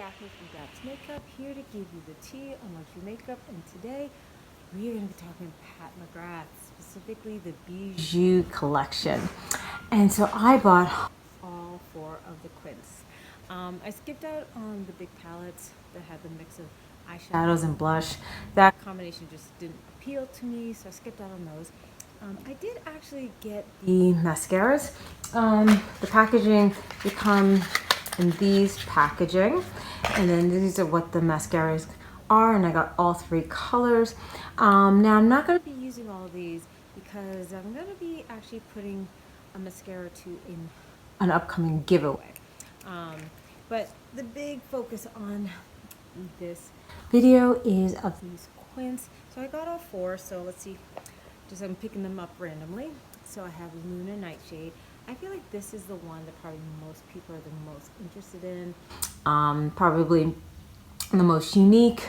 Daphne from Daps Makeup, here to give you the tea on luxury makeup, and today we are going to be talking Pat McGrath, specifically the Bijoux collection. And so I bought all four of the Quints. I skipped out on the big palettes that had the mix of eyeshadows and blush. That combination just didn't appeal to me, so I skipped out on those. I did actually get the mascaras. The packaging, they come in these packaging, and then these are what the mascaras are, and I got all three colors. Now I'm not going to be using all of these because I'm going to be actually putting a mascara or two in an upcoming giveaway. But the big focus on this video is of these Quints. So I got all four, so let's see, just I'm picking them up randomly. So I have Lunar Nightshade. I feel like this is the one that probably most people are the most interested in, probably the most unique,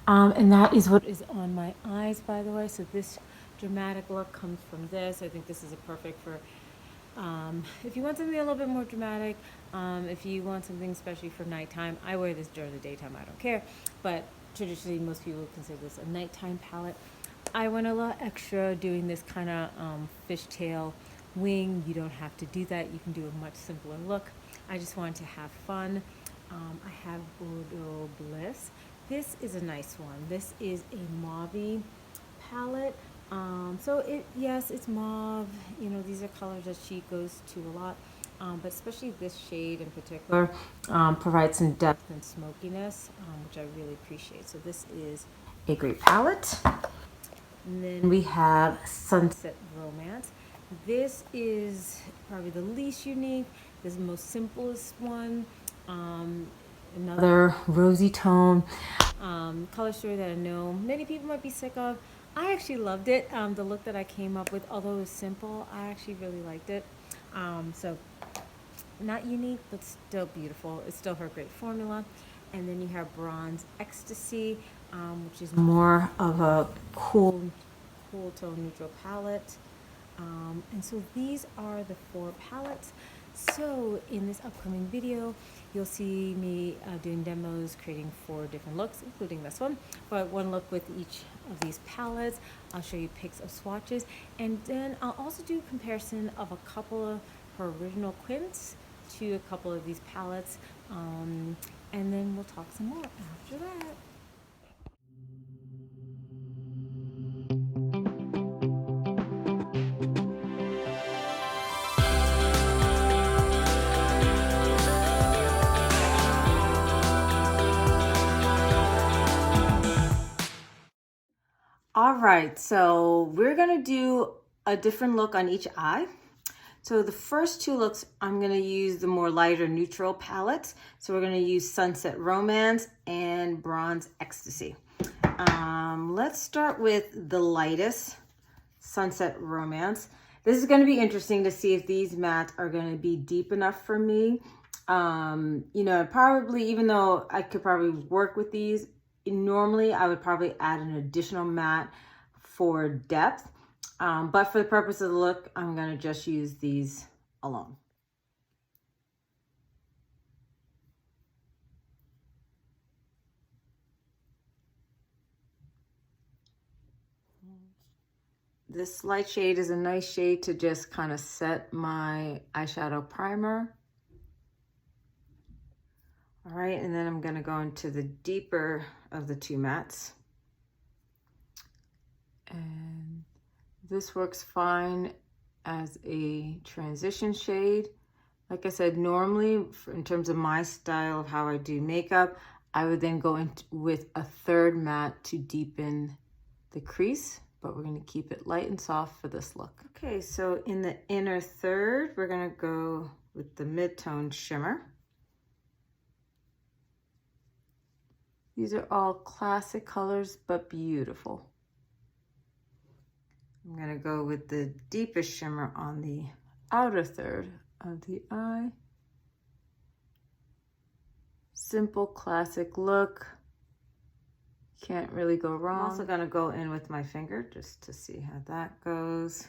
and that is what is on my eyes, by the way. So this dramatic look comes from this. I think this is a perfect for if you want something a little bit more dramatic, if you want something especially for nighttime. I wear this during the daytime, I don't care, but traditionally most people consider this a nighttime palette. I went a lot extra doing this kind of fishtail wing. You don't have to do that. You can do a much simpler look. I just wanted to have fun. I have Bordeaux Bliss. This is a nice one. This is a mauve palette. So yes, it's mauve. You know, these are colors that she goes to a lot. But especially this shade in particular provides some depth and smokiness, which I really appreciate. So this is a great palette. And then we have Sunset Romance. This is probably the least unique. This is the most simplest one. Another rosy tone color story that I know many people might be sick of. I actually loved it. The look that I came up with, although it was simple, I actually really liked it. So not unique, but still beautiful. It's still her great formula. And then you have Bronze Ecstasy, which is more of a cool tone neutral palette. And so these are the four palettes. So in this upcoming video, you'll see me doing demos, creating 4 different looks, including this one, but one look with each of these palettes. I'll show you pics of swatches, and then I'll also do a comparison of a couple of her original Quints to a couple of these palettes, and then we'll talk some more after that. All right, so we're gonna do a different look on each eye. So the first 2 looks, I'm gonna use the more lighter neutral palettes. So we're gonna use Sunset Romance and Bronze Ecstasy. Let's start with the lightest, Sunset Romance. This is gonna be interesting to see if these mattes are gonna be deep enough for me. You know, probably, even though I could probably work with these, normally I would probably add an additional matte for depth, but for the purpose of the look, I'm going to just use these alone. This light shade is a nice shade to just kind of set my eyeshadow primer. All right, and then I'm going to go into the deeper of the 2 mattes. And this works fine as a transition shade. Like I said, normally in terms of my style of how I do makeup, I would then go in with a 3rd matte to deepen the crease, but we're going to keep it light and soft for this look. Okay, so in the inner 3rd, we're going to go with the mid-tone shimmer. These are all classic colors, but beautiful. I'm gonna go with the deepest shimmer on the outer 3rd of the eye. Simple, classic look. Can't really go wrong. I'm also gonna go in with my finger just to see how that goes.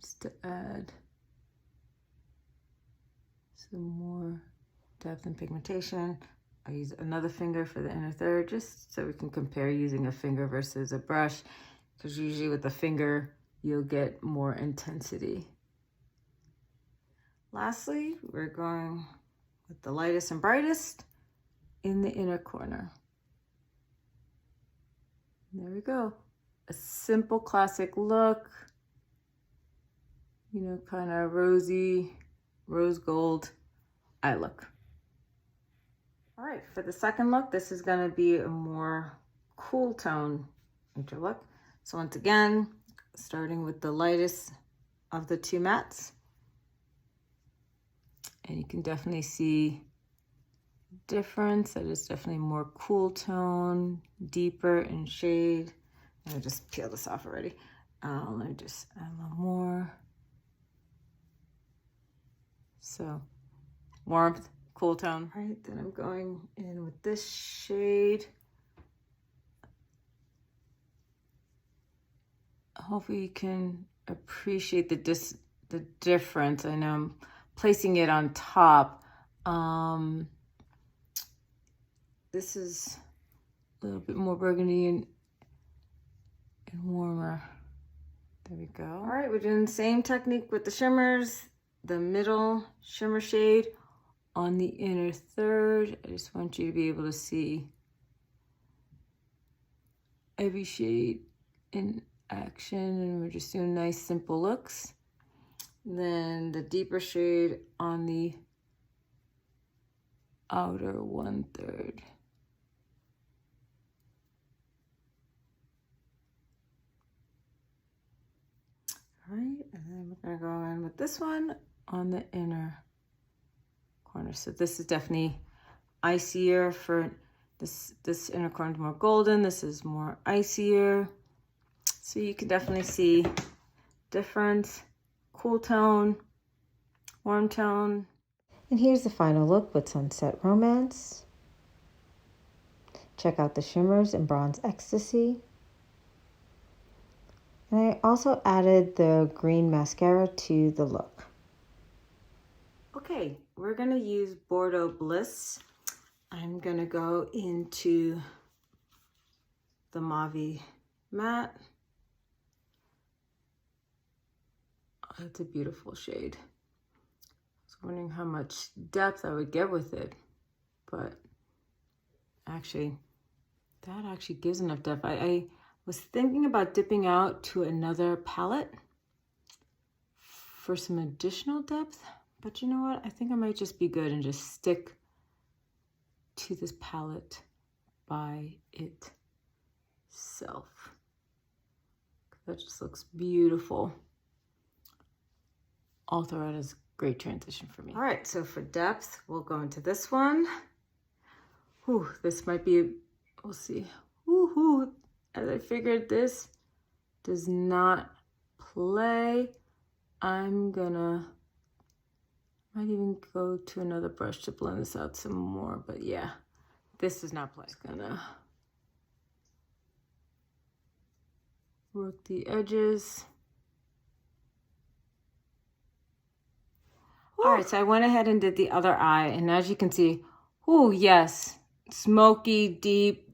Just to add some more depth and pigmentation. I use another finger for the inner third, just so we can compare using a finger versus a brush, because usually with the finger, you'll get more intensity. Lastly, we're going with the lightest and brightest in the inner corner. There we go. A simple classic look, you know, kind of rosy, rose gold eye look. All right, for the second look, this is gonna be a more cool tone intro look. So once again, starting with the lightest of the two mattes. And you can definitely see difference. That is definitely more cool tone, deeper in shade. I just peeled this off already. Let me just add a little more. So warmth, cool tone. All right, then I'm going in with this shade. Hopefully you can appreciate the difference. I know I'm placing it on top. This is a little bit more burgundy and warmer. There we go. All right, we're doing the same technique with the shimmers. The middle shimmer shade on the inner third. I just want you to be able to see every shade in action, and we're just doing nice simple looks. Then the deeper shade on the outer 1/3. All right, and then we're gonna go in with this one on the inner corner. So this is definitely icier for this inner corner is more golden. This is more icier. So you can definitely see difference, cool tone, warm tone. And here's the final look with Sunset Romance. Check out the shimmers in Bronze Ecstasy. And I also added the green mascara to the look. Okay, we're gonna use Bordeaux Bliss. I'm gonna go into the mauve matte. Oh, it's a beautiful shade. I was wondering how much depth I would get with it, but actually, that actually gives enough depth. I was thinking about dipping out to another palette for some additional depth, but you know what? I think I might just be good and just stick to this palette by itself. That just looks beautiful. All throughout is a great transition for me. All right, so for depth, we'll go into this one. Whew, this might be, we'll see. Woohoo! As I figured, this does not play. I'm gonna, might even go to another brush to blend this out some more, but yeah, this does not play. Just gonna work the edges. All right, so I went ahead and did the other eye, and as you can see, oh yes, smoky, deep,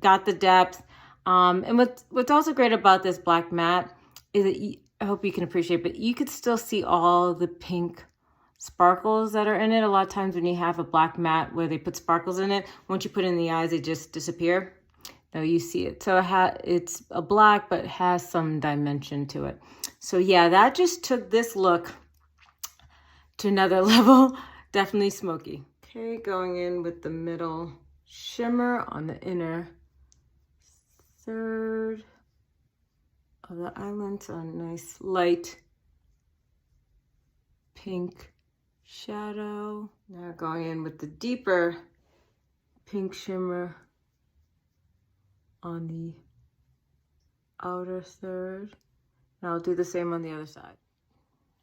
got the depth. And what's also great about this black matte is that I hope you can appreciate, but you could still see all the pink sparkles that are in it. A lot of times when you have a black matte where they put sparkles in it, once you put it in the eyes, they just disappear. No, you see it. So it's a black, but it has some dimension to it. So yeah, that just took this look to another level. Definitely smoky. Okay, going in with the middle shimmer on the inner third of the eyelid. So a nice light pink shadow. Now going in with the deeper pink shimmer on the outer third. And I'll do the same on the other side.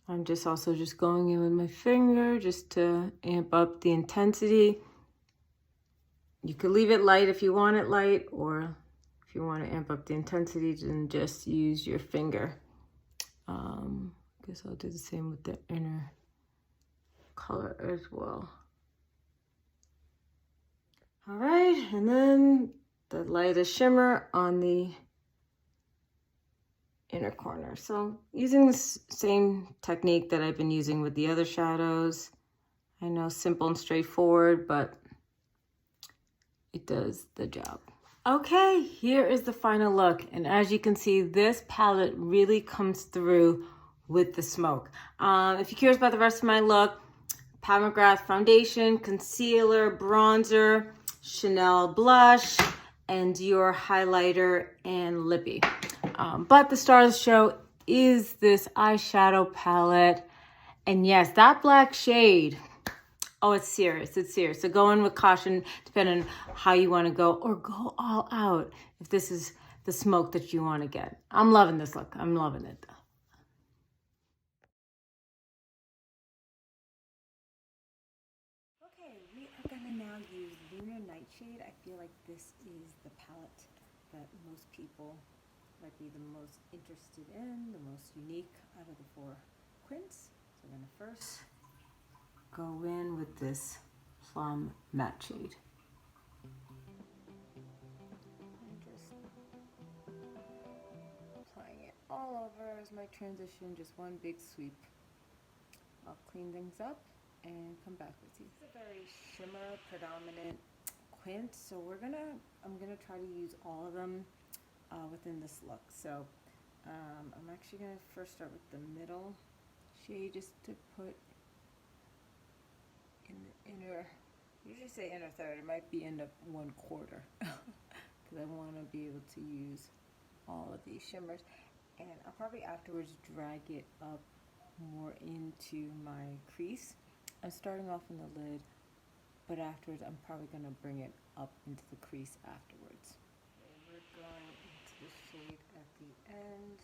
I'm just also just going in with my finger just to amp up the intensity. You could leave it light if you want it light, or if you want to amp up the intensity, then just use your finger. I guess I'll do the same with the inner color as well. shade, and then the lightest shimmer on the inner corner. So using the same technique that I've been using with the other shadows. I know, simple and straightforward, but it does the job. Okay, here is the final look. And as you can see, this palette really comes through with the smoke. If you're curious about the rest of my look, Pat McGrath foundation, concealer, bronzer, Chanel blush, and Dior highlighter and lippy. But the star of the show is this eyeshadow palette. And yes, that black shade, oh, it's serious. It's serious. So go in with caution, depending on how you want to go, or go all out if this is the smoke that you want to get. I'm loving this look. I'm loving it. Okay, we are going to now use Lunar Nightshade. I feel like this is the palette that most people might be the most interested in, the most unique out of the 4 Quints. So we're going to first go in with this plum matte shade. I'm just applying it all over as my transition, just one big sweep. I'll clean things up and come back with you. It's a very shimmer predominant Quint, so I'm gonna try to use all of them within this look. So I'm actually gonna first start with the middle shade, just to put in the inner, usually say inner third, it might be end up 1/4 because I want to be able to use all of these shimmers, and I'll probably afterwards drag it up more into my crease. I'm starting off in the lid, but afterwards I'm probably going to bring it up into the crease afterwards. Okay, we're going into the shade at the end.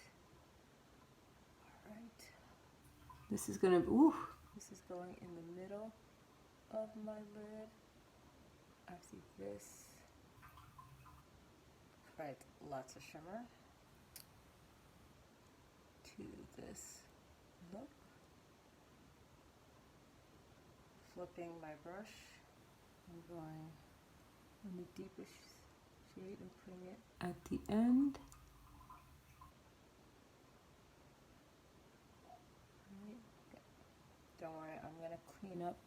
All right, this is going to, this is going in the middle of my lid. I see this. Right, lots of shimmer to this look. Flipping my brush, I'm going in the deepest shade and putting it at the end. Right. Don't worry, I'm gonna clean up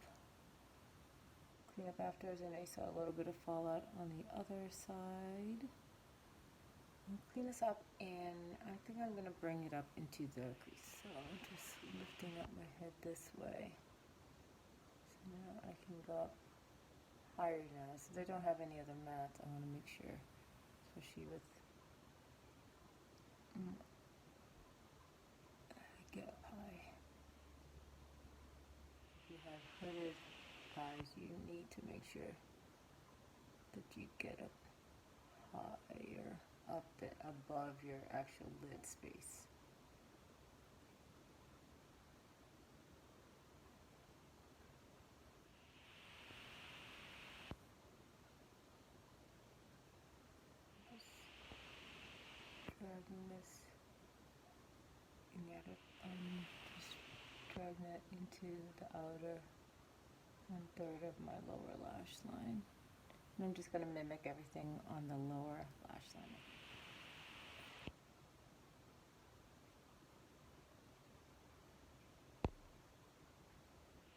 afterwards, and I saw a little bit of fallout on the other side. Clean this up, and I think I'm going to bring it up into the crease. So I'm just lifting up my head this way. So now I can go up higher now. Since I don't have any other mats, I want to make sure, especially with get up high. If you have hooded eyes, you need to make sure that you get up higher, up above your actual lid space. Just dragging this, just dragging that into the outer 1/3 of my lower lash line. And I'm just going to mimic everything on the lower lash line.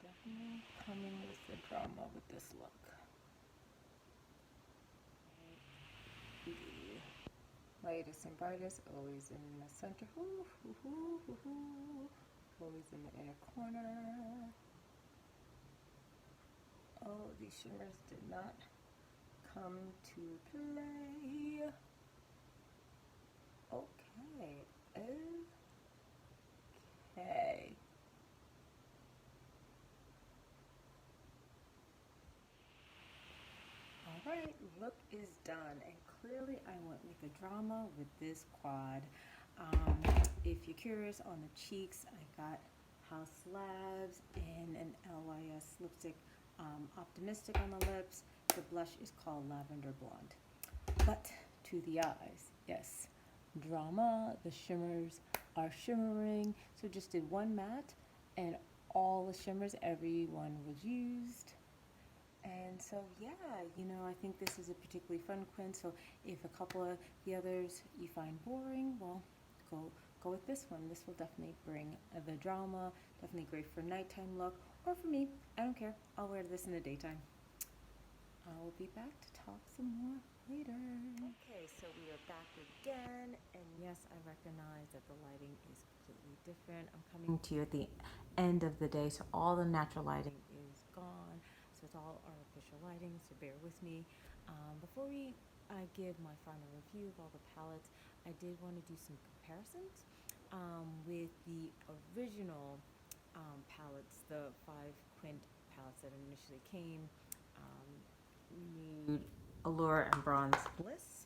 Definitely coming with the drama with this look. The lightest and brightest, always in the center. Always in the inner corner. Oh, these shimmers did not come to play. Okay. Okay. Alright, look is done, and clearly I went with the drama with this quad. If you're curious, on the cheeks I got House Labs and an LYS lipstick, Optimistic on the lips. The blush is called Lavender Blonde. But to the eyes, yes, drama, the shimmers are shimmering. So just did one matte, and all the shimmers, every one was used. And so yeah, you know, I think this is a particularly fun Quints. So if a couple of the others you find boring, well, go with this one. This will definitely bring the drama. Definitely great for nighttime look, or for me, I don't care. I'll wear this in the daytime. I will be back to talk some more later. Okay, so we are back again, and yes, I recognize that the lighting is completely different. I'm coming to you at the end of the day, so all the natural lighting is gone. So it's all artificial lighting, so bear with me. Before I give my final review of all the palettes, I did want to do some comparisons with the original palettes, the 5 Quint palettes that initially came. Nude, Allure, and Bronze Bliss.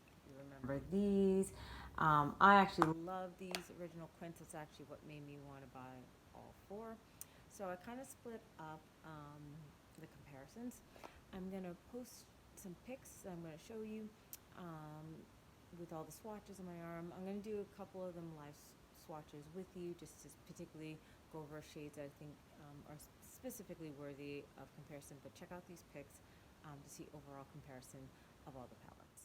If you remember these. I actually love these original Quints. It's actually what made me want to buy all 4. So I kind of split up the comparisons. I'm going to post some pics I'm going to show you with all the swatches on my arm. I'm going to do a couple of them live swatches with you, just to particularly go over shades that I think are specifically worthy of comparison. But check out these pics to see overall comparison of all the palettes.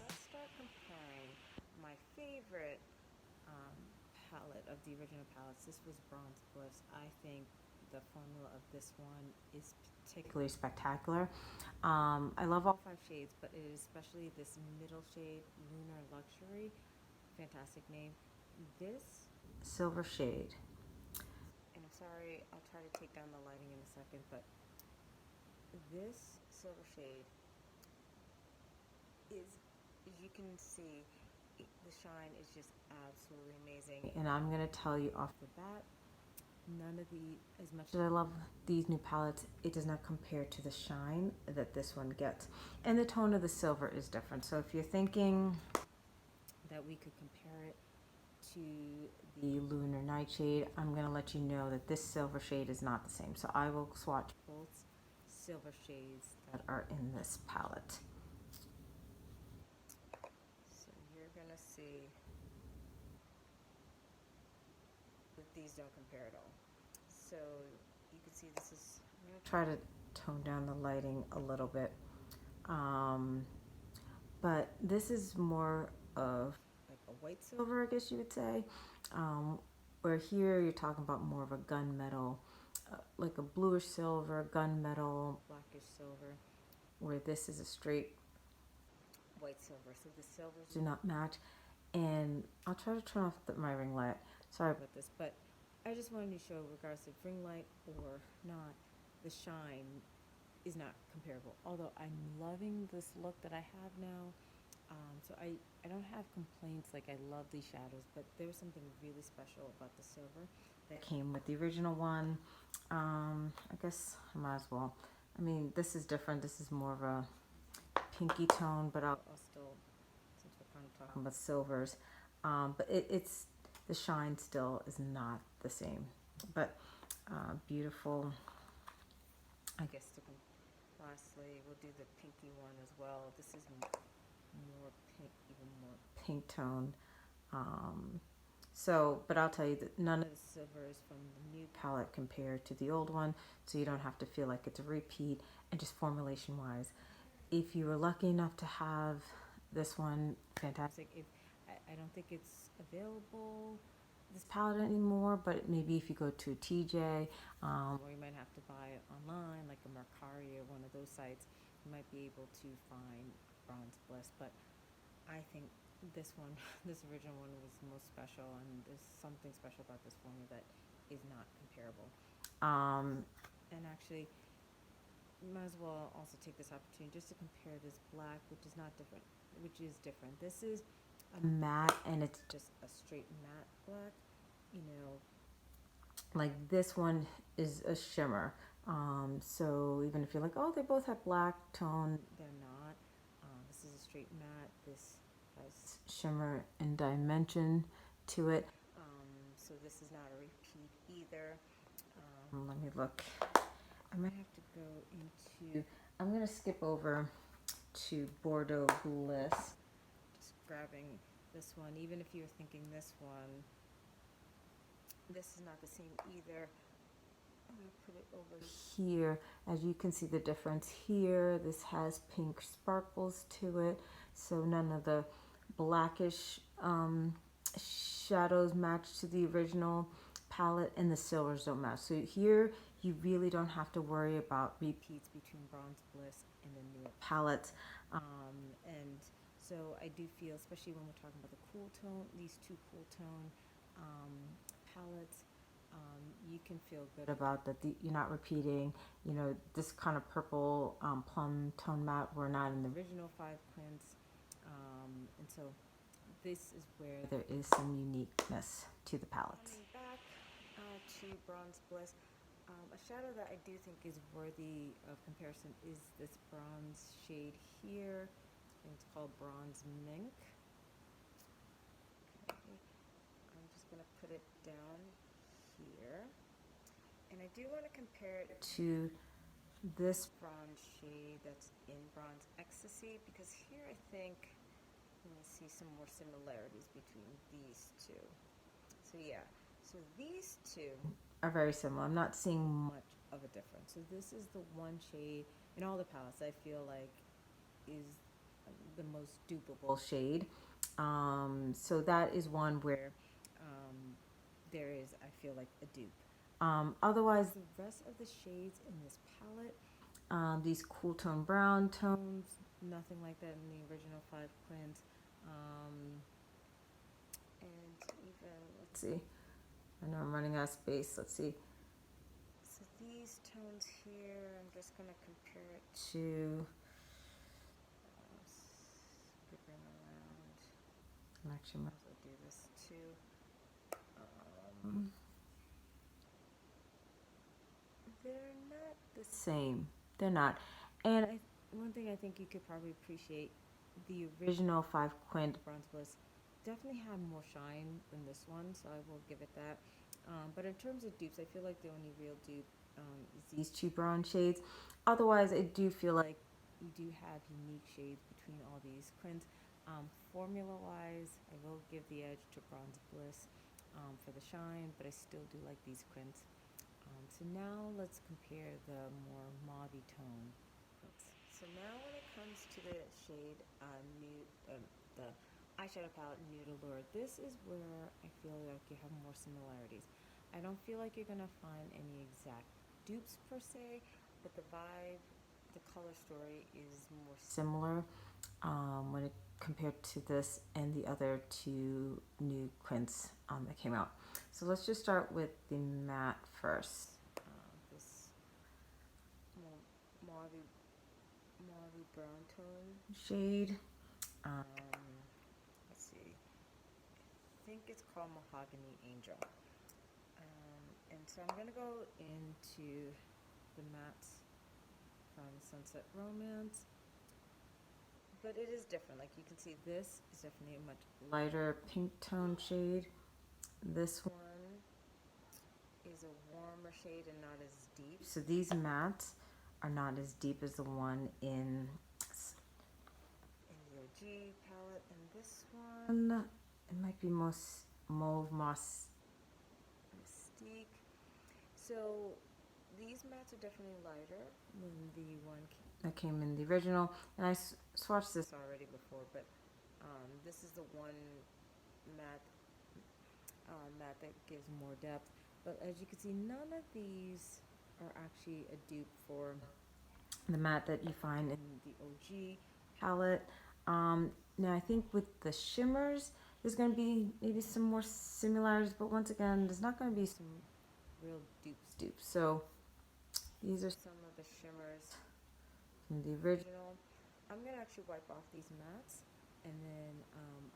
Let's start comparing my favorite palette of the original palettes. This was Bronze Bliss. I think the formula of this one is particularly spectacular. I love all 5 shades, but it is especially this middle shade, Lunar Luxury. Fantastic name. This silver shade, and I'm sorry, I'll try to take down the lighting in a second, but this silver shade is, as you can see, the shine is just absolutely amazing. And I'm going to tell you off the bat, none of the, as much as I love these new palettes, it does not compare to the shine that this one gets. And the tone of the silver is different. So if you're thinking that we could compare it to the Lunar Nightshade, I'm going to let you know that this silver shade is not the same. So I will swatch both silver shades that are in this palette. So you're going to see that these don't compare at all. So you can see this is, I'm going to try to tone down the lighting a little bit. But this is more of like a white silver, I guess you would say. Where here you're talking about more of a gunmetal, like a bluish silver, gunmetal, blackish silver, where this is a straight white silver. So the silvers do not match. And I'll try to turn off my ring light. Sorry about this, but I just wanted to show, regardless of ring light or not, the shine is not comparable. Although I'm loving this look that I have now. So I don't have complaints, like I love these shadows, but there was something really special about the silver that came with the original one. I guess I might as well. I mean, this is different. This is more of a pinky tone, but I'll still, since we're kind of talking about silvers, but it's, the shine still is not the same, but beautiful. I guess lastly, we'll do the pinky one as well. This is more pink, even more pink tone. So, but I'll tell you that none of the silvers from the new palette compare to the old one, so you don't have to feel like it's a repeat. And just formulation wise, if you were lucky enough to have this one, fantastic. If I don't think it's available, this palette, anymore, but maybe if you go to a TJ, or you might have to buy it online, like a Mercari or one of those sites, you might be able to find Bronze Bliss. But I think this one, this original one, was the most special, and there's something special about this formula that is not comparable. And actually, you might as well also take this opportunity just to compare this black, which is not different, which is different. This is a matte, and it's just a straight matte black. You know, like this one is a shimmer. So even if you're like, oh, they both have black tone, they're not. This is a straight matte. This has shimmer and dimension to it. So this is not a repeat Let me look. I might have to go into, I'm going to skip over to Bordeaux Bliss. Just grabbing this one, even if you're thinking this one, this is not the same either. I'm going to put it over here. As you can see the difference here, this has pink sparkles to it, so none of the blackish shadows match to the original palette, and the silvers don't match. So here you really don't have to worry about repeats between Bronze Bliss and the newer palette. And so I do feel, especially when we're talking about the cool tone, these two cool tone palettes, you can feel good about that. You're not repeating, you know, this kind of purple plum tone matte were not in the original 5 Quints. And so this is where there is some uniqueness to the palettes. Coming back to Bronze Bliss, a shadow that I do think is worthy of comparison is this bronze shade here. I think it's called Bronze Mink. Okay. I'm just going to put it down here. And I do want to compare it to this bronze shade that's in Bronze Ecstasy, because here I think I'm going to see some more similarities between these two. So yeah, so these two are very similar. I'm not seeing much of a difference. So this is the one shade in all the palettes I feel like is the most dupeable shade. So that is one where there is, I feel like, a dupe. Otherwise, the rest of the shades in this palette, these cool tone brown tones, nothing like that in the original 5 Quints. And even, let's see, I know I'm running out of space. Let's see. So these tones here, I'm just going to compare it to, skipping around. I'm actually might as well do this too. They're not the same. They're not. And one thing I think you could probably appreciate, the original 5 Quint Bronze Bliss definitely had more shine than this one, so I will give it that. But in terms of dupes, I feel like the only real dupe is these two bronze shades. Otherwise, I do feel like you do have unique shades between all these Quints. Formula-wise, I will give the edge to Bronze Bliss for the shine, but I still do like these Quints. So now let's compare the more mauvey tone. So now when it comes to the shade Nude, the eyeshadow palette Nude Allure, this is where I feel like you have more similarities. I don't feel like you're going to find any exact dupes per se, but the vibe, the color story is more similar when it compared to this and the other two Nude Quints that came out. So let's just start with the matte first. This mauve brown tone shade. Let's see. I think it's called Mahogany Angel. And so I'm going to go into the mattes from Sunset Romance. But it is different. Like you can see, this is definitely a much lighter pink tone shade. This one is a warmer shade and not as deep. So these mattes are not as deep as the one in the OG palette. And this one, it might be most Mauve Moss Mystique. So these mattes are definitely lighter than the one that came in the original. And I swatched this already before, but this is the one matte that gives more depth. But as you can see, none of these are actually a dupe for the matte that you find in the OG palette. Now I think with the shimmers, there's going to be maybe some more similarities, but once again, there's not going to be some real dupes. So these are some of the shimmers from the original. I'm going to actually wipe off these mattes, and then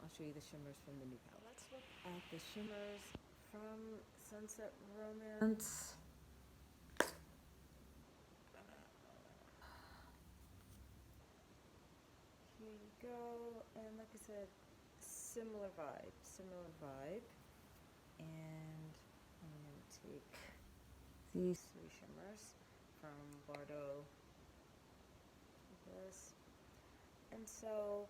I'll show you the shimmers from the new palette. Let's look at the shimmers from Sunset Romance. Here you go, and like I said, similar vibe. And I'm going to take these three shimmers from Bordeaux Bliss. And so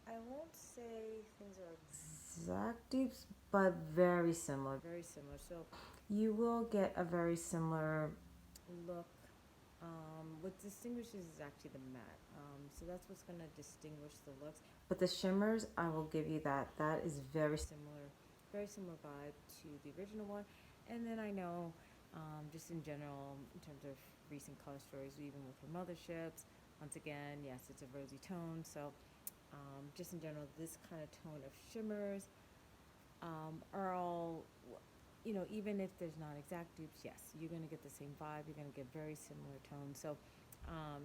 I won't say things are exact dupes, but very similar, very similar. So you will get a very similar look. What distinguishes is actually the matte. So that's what's going to distinguish the looks. But the shimmers, I will give you that. That is very similar vibe to the original one. And then I know, just in general, in terms of recent color stories, even with her motherships, once again, yes, it's a rosy tone. So just in general, this kind of tone of shimmers are all, you know, even if there's not exact dupes, yes, you're going to get the same vibe. You're going to get very similar tones. So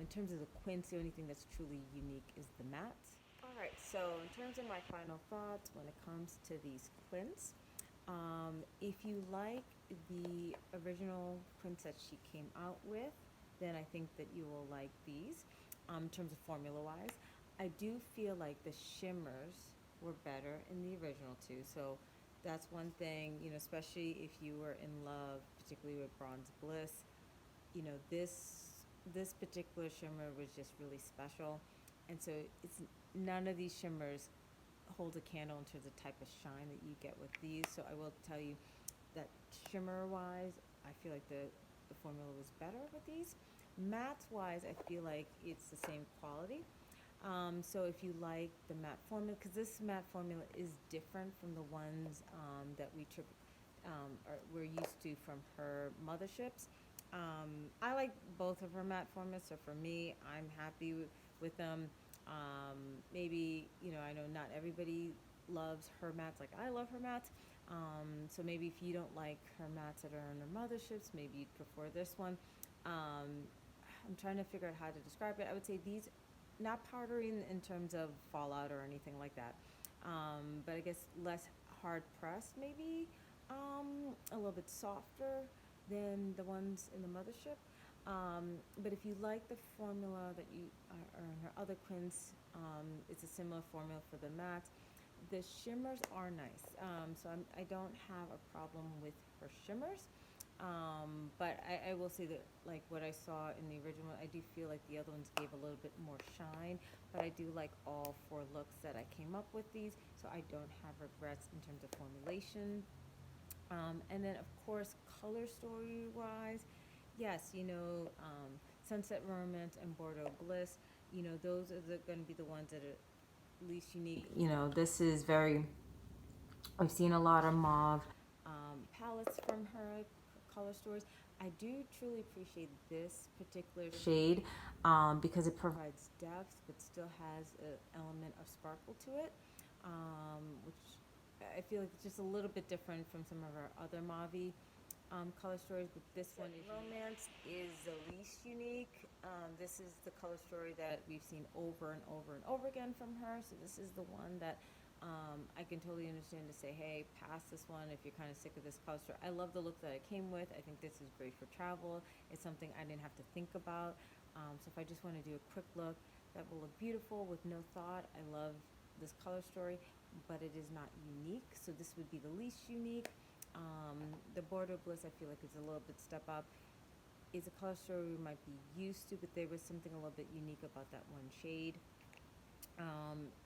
in terms of the Quints, the only thing that's truly unique is the mattes. All right, so in terms of my final thoughts when it comes to these Quints, if you like the original Quints that she came out with, then I think that you will like these. In terms of formula-wise, I do feel like the shimmers were better in the original too. So that's one thing, you know, especially if you were in love, particularly with Bronze Bliss. You know, this particular shimmer was just really special, and so it's none of these shimmers hold a candle in terms of type of shine that you get with these. So I will tell you that shimmer wise, I feel like the formula was better with these. Matte wise, I feel like it's the same quality. So if you like the matte formula, because this matte formula is different from the ones that we're used to from her motherships. I like both of her matte formulas, so for me, I'm happy with them. Maybe, you know, I know not everybody loves her mattes like I love her mattes. So maybe if you don't like her mattes that are on her motherships, maybe you'd prefer this one. I'm trying to figure out how to describe it. I would say these, not powdery in terms of fallout or anything like that, but I guess less hard pressed, maybe a little bit softer than the ones in the mothership. But if you like the formula that you are in her other Quints, it's a similar formula for the matte. The shimmers are nice, so I don't have a problem with her shimmers. But I will say that, like what I saw in the original, I do feel like the other ones gave a little bit more shine, but I do like all four looks that I came up with these, so I don't have regrets in terms of formulation. And then, of course, color story wise, yes, you know, Sunset Romance and Bordeaux Bliss, you know, those are going to be the ones that are least unique. You know, this is very, I've seen a lot of mauve palettes from her color stories. I do truly appreciate this particular shade because it provides depth but still has an element of sparkle to it, which I feel like it's just a little bit different from some of our other mauve color stories, but this one is Romance is the least unique. This is the color story that we've seen over and over and over again from her. So this is the one that I can totally understand to say, hey, pass this one if you're kind of sick of this color story. I love the look that I came with. I think this is great for travel. It's something I didn't have to think about. So if I just want to do a quick look, that will look beautiful with no thought. I love this color story, but it is not unique. So this would be the least unique. The Bordeaux Bliss, I feel like it's a little bit step up. It's a color story we might be used to, but there was something a little bit unique about that one shade.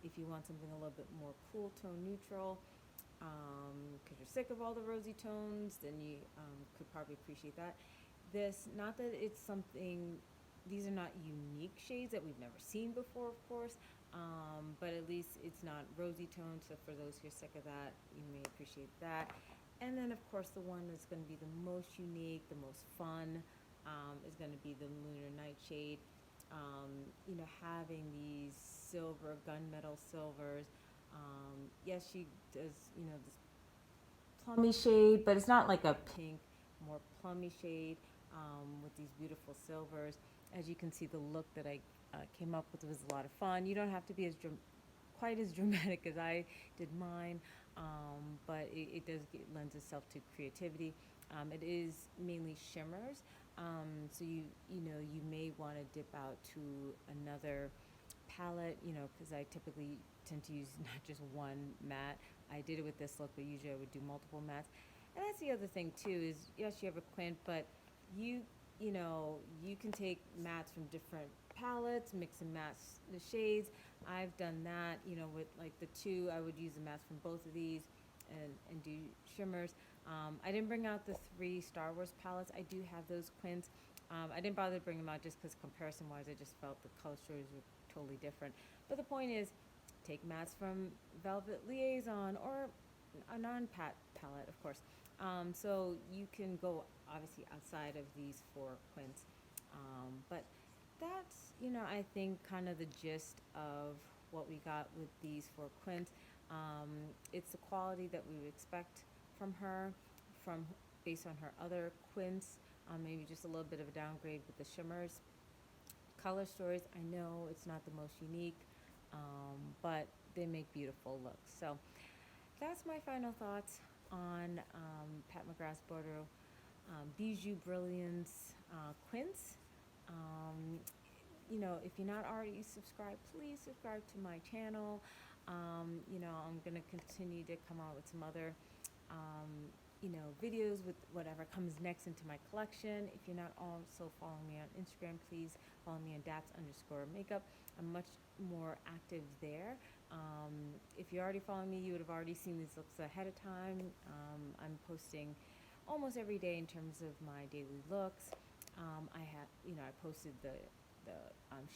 If you want something a little bit more cool tone neutral, because you're sick of all the rosy tones, then you could probably appreciate that. This, not that it's something, these are not unique shades that we've never seen before, of course, but at least it's not rosy toned, so for those who are sick of that, you may appreciate that. And then, of course, the one that's going to be the most unique, the most fun, is going to be the Lunar Nightshade. You know, having these silver, gunmetal silvers. Yes, she does, you know, this plummy shade, but it's not like a pink, more plummy shade with these beautiful silvers. As you can see, the look that I came up with was a lot of fun. You don't have to be quite as dramatic as I did mine, but it does lends itself to creativity. It is mainly shimmers, so you know you may want to dip out to another palette, you know, because I typically tend to use not just one matte. I did it with this look, but usually I would do multiple mattes. And that's the other thing too, is yes, you have a quint, but you you know, you can take mattes from different palettes, mix and match the shades. I've done that, you know, with like the two, I would use the mattes from both of these and do shimmers. I didn't bring out the 3 Star Wars palettes. I do have those quints. I didn't bother to bring them out just because comparison wise, I just felt the color stories were totally different. But the point is, take mattes from Velvet Liaison or a non-pat palette, of course. So you can go obviously outside of these 4 quints. But that's, you know, I think kind of the gist of what we got with these 4 quints. It's the quality that we would expect from her, from based on her other quints. Maybe just a little bit of a downgrade with the shimmers. Color stories, I know it's not the most unique, but they make beautiful looks. So that's my final thoughts on Pat McGrath's Bordeaux Bijoux Brilliance Quints. Um, you know, if you're not already subscribed, please subscribe to my channel. You know, I'm going to continue to come out with some other, you know, videos with whatever comes next into my collection. If you're not also following me on Instagram, please follow me on Daps_makeup. I'm much more active there. If you're already following me, you would have already seen these looks ahead of time. I'm posting almost every day in terms of my daily looks. I have, you know, I posted the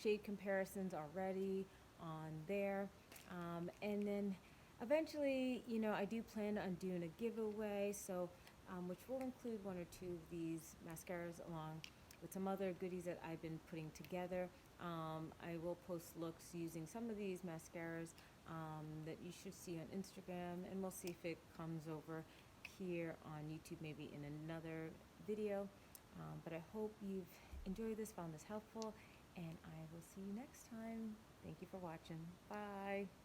shade comparisons already on there. And then eventually, you know, I do plan on doing a giveaway, so which will include 1 or 2 of these mascaras along with some other goodies that I've been putting together. I will post looks using some of these mascaras that you should see on Instagram, and we'll see if it comes over here on YouTube maybe in another video. But I hope you've enjoyed this, found this helpful, and I will see you next time. Thank you for watching. Bye.